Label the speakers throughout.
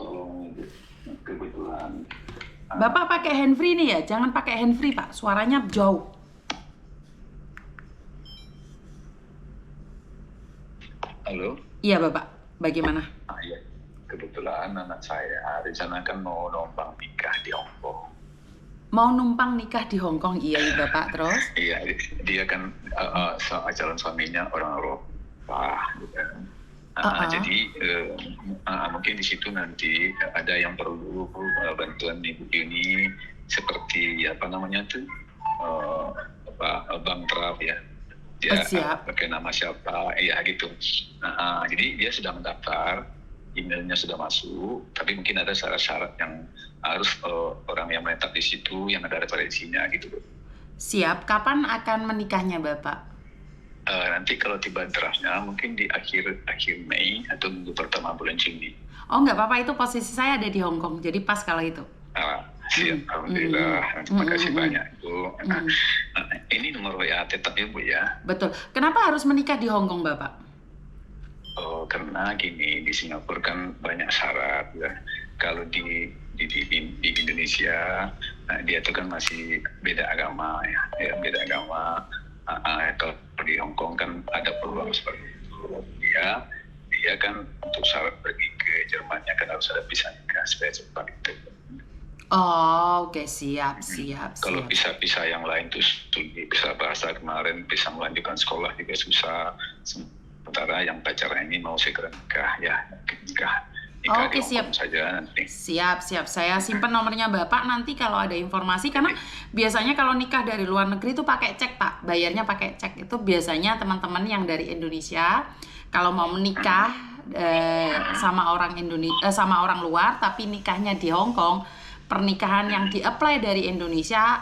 Speaker 1: tolong kebetulan.
Speaker 2: Bapak pakai handfree nih ya? Jangan pakai handfree, Pak. Suaranya jauh.
Speaker 1: Halo?
Speaker 2: Iya, Bapak. Bagaimana?
Speaker 1: Iya. Kebetulan anak saya rencanakan mau numpang nikah di Hong Kong.
Speaker 2: Mau numpang nikah di Hong Kong, iya Bapak, terus?
Speaker 1: Iya, dia kan calon suaminya orang Eropa, gitu. Jadi mungkin di situ nanti ada yang perlu bantuan Ibu Yuni seperti apa namanya tuh bank trap ya. Dia pakai nama siapa, ya gitu. Jadi dia sudah mendaftar, emailnya sudah masuk, tapi mungkin ada syarat-syarat yang harus orang yang menetap di situ yang ada referensinya gitu.
Speaker 2: Siap. Kapan akan menikahnya Bapak?
Speaker 1: Nanti kalau tiba draftnya mungkin di akhir Mei atau minggu pertama bulan Juni.
Speaker 2: Oh nggak apa-apa, itu posisi saya ada di Hong Kong, jadi pas kalau itu.
Speaker 1: Siap, alhamdulillah. Terima kasih banyak Bu. Ini nomor WA tetap ya Bu ya.
Speaker 2: Betul. Kenapa harus menikah di Hong Kong Bapak?
Speaker 1: Karena gini, di Singapura kan banyak syarat ya. Kalau di Indonesia dia tuh kan masih beda agama ya beda agama. Kalau di Hong Kong kan ada peluang seperti itu. Dia kan untuk syarat pergi ke Jermannya kan harus ada visa nikah supaya cepat itu.
Speaker 2: Oh, oke, siap.
Speaker 1: Kalau visa yang lain tuh bisa bahasa kemarin, bisa melanjutkan sekolah juga susah. Sementara yang pacaran ini mau segera nikah ya nikah.
Speaker 2: Oke, siap.
Speaker 1: Saja nanti.
Speaker 2: Siap. Saya simpen nomornya Bapak nanti kalau ada informasi, karena biasanya kalau nikah dari luar negeri itu pakai cek Pak, bayarnya pakai cek. Itu biasanya teman-teman yang dari Indonesia kalau mau menikah sama orang Indonesia sama orang luar tapi nikahnya di Hong Kong, pernikahan yang di-apply dari Indonesia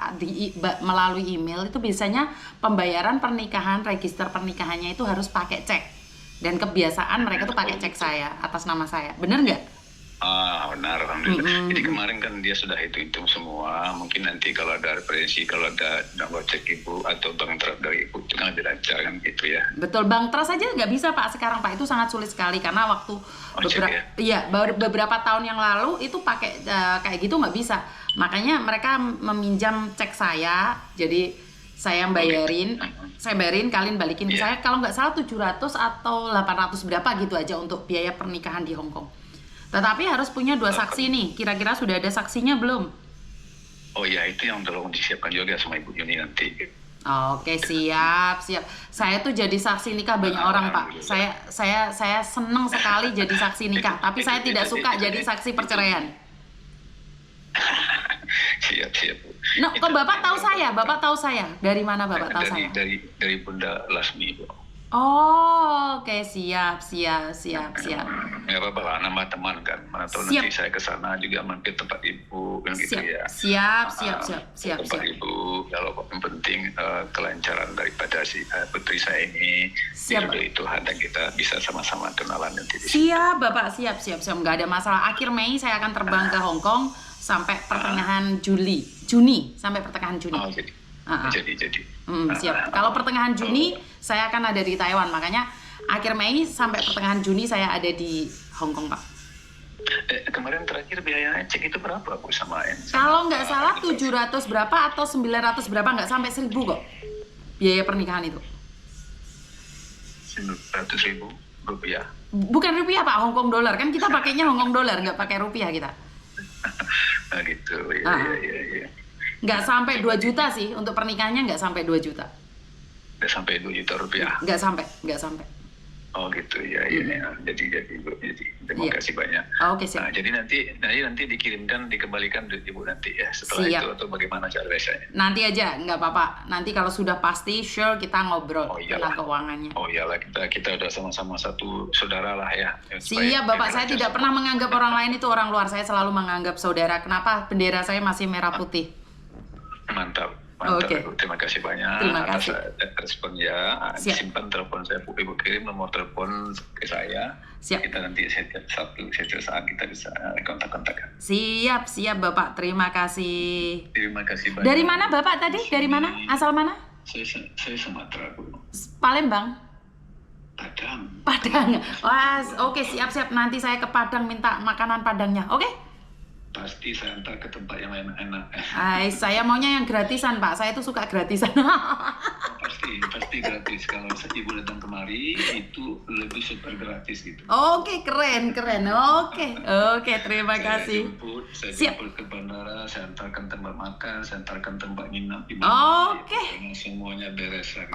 Speaker 2: melalui email itu biasanya pembayaran pernikahan, register pernikahannya itu harus pakai cek. Dan kebiasaan mereka tuh pakai cek saya atas nama saya. Bener nggak?
Speaker 1: Benar, alhamdulillah. Jadi kemarin kan dia sudah hitung semua. Mungkin nanti kalau ada referensi, kalau ada cek Ibu atau bank trust dari Ibu itu kan lebih lancar kan gitu ya.
Speaker 2: Betul, bank trust aja nggak bisa Pak sekarang Pak, itu sangat sulit sekali karena waktu beberapa tahun yang lalu itu pakai kayak gitu nggak bisa. Makanya mereka meminjam cek saya, jadi saya bayarin, kalian balikin ke saya. Kalau nggak salah 700 atau 800 berapa gitu aja untuk biaya pernikahan di Hong Kong. Tetapi harus punya 2 saksi nih. Kira-kira sudah ada saksinya belum? Oh
Speaker 1: ya, itu yang tolong disiapkan juga sama Ibu Yuni nanti.
Speaker 2: Oke, siap. Saya tuh jadi saksi nikah banyak orang Pak. Saya senang sekali jadi saksi nikah, tapi saya tidak suka jadi saksi perceraian.
Speaker 1: Siap.
Speaker 2: No, kok Bapak tahu saya? Bapak tahu saya? Dari mana Bapak tahu saya?
Speaker 1: Dari Bunda Lasmi, Bu.
Speaker 2: Oh, oke, siap.
Speaker 1: Nggak apa-apa lah, nama teman kan. Mana tahu nanti saya ke sana juga mampir tempat Ibu kan gitu ya.
Speaker 2: Siap.
Speaker 1: Tempat Ibu, kalau yang penting kelancaran daripada si putri saya ini diridhoi Tuhan dan kita bisa sama-sama kenalan nanti di sini.
Speaker 2: Siap, Bapak, siap. Nggak ada masalah. Akhir Mei saya akan terbang ke Hong Kong sampai pertengahan Juni sampai pertengahan Juni.
Speaker 1: Jadi.
Speaker 2: Siap. Kalau pertengahan Juni saya akan ada di Taiwan, makanya akhir Mei sampai pertengahan Juni saya ada di Hong Kong Pak.
Speaker 1: Kemarin terakhir biaya cek itu berapa Bu sama
Speaker 2: Kalau nggak salah 700 berapa atau 900 berapa, nggak sampai 1.000 kok biaya pernikahan itu.
Speaker 1: 900.000 rupiah.
Speaker 2: Bukan rupiah Pak, Hong Kong dolar, kan kita pakainya Hong Kong dolar, nggak pakai rupiah kita.
Speaker 1: Gitu, iya.
Speaker 2: Nggak sampai 2 juta sih, untuk pernikahannya nggak sampai 2 juta.
Speaker 1: Nggak sampai 2 juta rupiah?
Speaker 2: Nggak sampai.
Speaker 1: Oh gitu, ya. Jadi terima kasih banyak.
Speaker 2: Oke, siap.
Speaker 1: Jadi nanti dikirimkan, dikembalikan Ibu nanti ya setelah itu, atau bagaimana cara biasanya?
Speaker 2: Nanti aja, nggak apa-apa. Nanti kalau sudah pasti, sure kita ngobrol tentang keuangannya.
Speaker 1: Oh iyalah, kita udah sama-sama satu saudara lah ya.
Speaker 2: Siap Bapak, saya tidak pernah menganggap orang lain itu orang luar. Saya selalu menganggap saudara. Kenapa? Bendera saya masih merah putih.
Speaker 1: Mantap.
Speaker 2: Okay.
Speaker 1: Terima kasih banyak atas responnya. Simpan telepon saya, Ibu kirim nomor telepon ke saya.
Speaker 2: Siap.
Speaker 1: Kita nanti setiap saat kita bisa kontak-kontakan.
Speaker 2: Siap Bapak. Terima kasih.
Speaker 1: Terima kasih banyak.
Speaker 2: Dari mana Bapak tadi? Dari mana? Asal mana?
Speaker 1: Saya Sumatera, Bu.
Speaker 2: Palembang.
Speaker 1: Padang.
Speaker 2: Padang. Wah, oke, siap-siap. Nanti saya ke Padang minta makanan Padangnya. Oke?
Speaker 1: Pasti saya antar ke tempat yang enak-enak.
Speaker 2: Saya maunya yang gratisan, Pak. Saya tuh suka gratisan.
Speaker 1: Pasti gratis. Kalau ibu datang kemari itu lebih super gratis gitu.
Speaker 2: Oke, keren. Oke, terima kasih.
Speaker 1: Saya
Speaker 2: Siap.
Speaker 1: jemput ke bandara, saya antarkan tempat makan, saya antarkan tempat nginap.
Speaker 2: Oke.
Speaker 1: Semuanya beres lagi.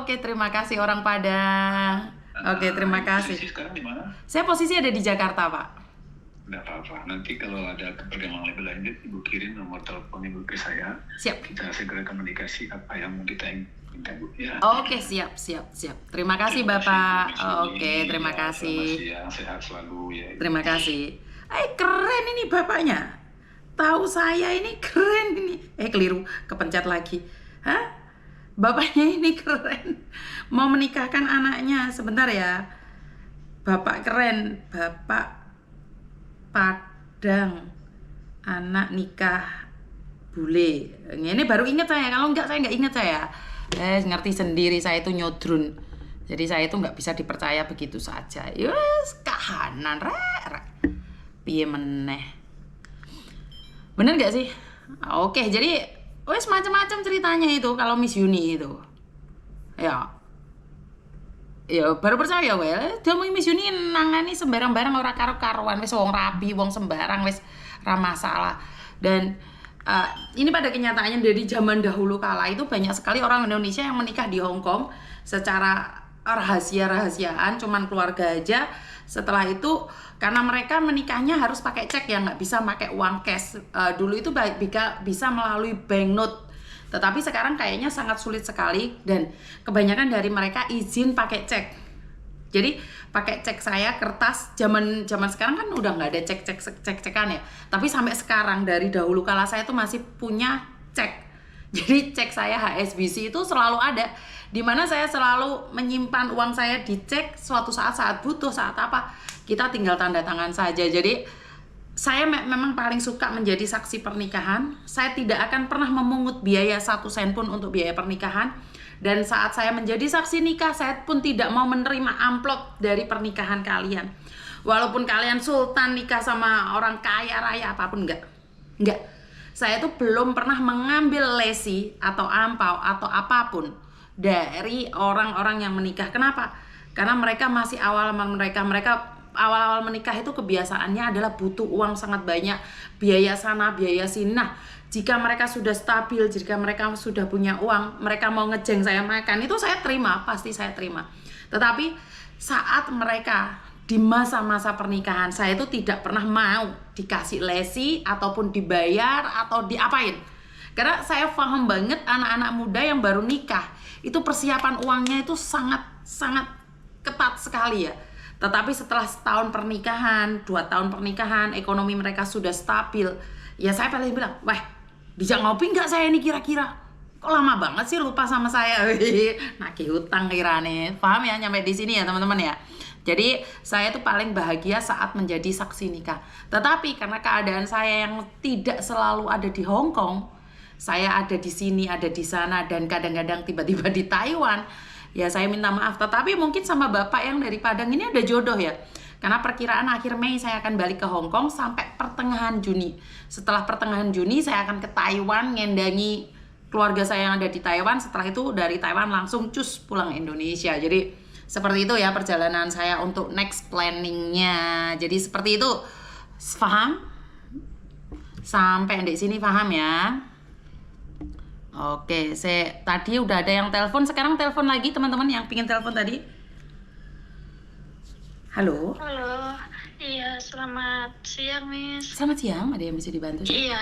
Speaker 2: Oke, terima kasih orang Padang. Oke, terima kasih.
Speaker 1: Posisi sekarang di mana?
Speaker 2: Saya posisi ada di Jakarta, Pak.
Speaker 1: Nggak apa-apa. Nanti kalau ada perkembangan lebih lanjut, ibu kirim nomor telepon ibu ke saya.
Speaker 2: Siap.
Speaker 1: Kita segera komunikasi apa yang mau kita minta, Bu. Ya.
Speaker 2: Oke, siap. Terima kasih, Bapak. Oke, terima
Speaker 1: Ya,
Speaker 2: kasih.
Speaker 1: selamat siang, sehat selalu ya.
Speaker 2: Terima kasih. Keren ini bapaknya. Tahu saya ini keren ini. Keliru, kepencet lagi. Hah? Bapaknya ini keren. Mau menikahkan anaknya. Sebentar ya. Bapak keren. Bapak Padang. Anak nikah bule. Ini baru ingat saya. Kalau enggak, saya nggak ingat saya. Ngerti sendiri saya itu nyodrun. Jadi saya itu nggak bisa dipercaya begitu saja. Yes, kahanan rek. Piye meneh. Bener nggak sih? Oke, jadi wes macam-macam ceritanya itu kalau Miss Yuni itu. Ya baru percaya dia mau Miss Yuni nangani sembarang-barang ora karo-karuan, wis wong rapi, wong sembarang wis ra masalah. Dan ini pada kenyataannya dari zaman dahulu kala itu banyak sekali orang Indonesia yang menikah di Hong Kong secara rahasia-rahasiaan, cuman keluarga aja. Setelah itu karena mereka menikahnya harus pakai cek ya, nggak bisa pakai uang cash. Dulu itu bisa melalui banknote. Tetapi sekarang kayaknya sangat sulit sekali dan kebanyakan dari mereka izin pakai cek. Jadi pakai cek saya kertas zaman sekarang kan udah nggak ada cek-cekan ya. Tapi sampai sekarang dari dahulu kala saya tuh masih punya cek. Jadi cek saya HSBC itu selalu ada, dimana saya selalu menyimpan uang saya di cek. Suatu saat butuh, saat apa kita tinggal tanda tangan saja. Jadi saya memang paling suka menjadi saksi pernikahan. Saya tidak akan pernah memungut biaya 1 sen pun untuk biaya pernikahan. Dan saat saya menjadi saksi nikah, saya pun tidak mau menerima amplop dari pernikahan kalian. Walaupun kalian sultan nikah sama orang kaya raya apapun, enggak. Saya tuh belum pernah mengambil lesi atau ampau atau apapun dari orang-orang yang menikah. Kenapa? Karena mereka masih awal menikah itu kebiasaannya adalah butuh uang sangat banyak, biaya sana, biaya sini. Nah, jika mereka sudah stabil, jika mereka sudah punya uang, mereka mau ngejeng saya makan, itu saya terima, pasti saya terima. Tetapi saat mereka di masa-masa pernikahan, saya itu tidak pernah mau dikasih lesi ataupun dibayar atau diapain. Karena saya paham banget anak-anak muda yang baru nikah, itu persiapan uangnya itu sangat ketat sekali ya. Tetapi setelah setahun pernikahan, 2 tahun pernikahan, ekonomi mereka sudah stabil. Ya saya paling bilang, wah, dijak ngopi nggak saya ini kira-kira? Kok lama banget sih lupa sama saya? Nagih hutang kirane. Paham ya nyampe di sini ya teman-teman ya. Jadi saya tuh paling bahagia saat menjadi saksi nikah. Tetapi karena keadaan saya yang tidak selalu ada di Hong Kong, saya ada di sini, ada di sana, dan kadang-kadang tiba-tiba di Taiwan. Ya saya minta maaf, tetapi mungkin sama Bapak yang dari Padang ini ada jodoh ya. Karena perkiraan akhir Mei saya akan balik ke Hong Kong sampai pertengahan Juni. Setelah pertengahan Juni saya akan ke Taiwan ngendangi keluarga saya yang ada di Taiwan. Setelah itu dari Taiwan langsung cus pulang Indonesia. Jadi seperti itu ya perjalanan saya untuk next planningnya. Jadi seperti itu. Paham? Sampai di sini paham ya? Oke, tadi udah ada yang telepon, sekarang telepon lagi teman-teman yang pingin telepon tadi. Halo.
Speaker 3: Halo, iya selamat siang Miss.
Speaker 2: Selamat siang, ada yang bisa dibantu?
Speaker 3: Iya,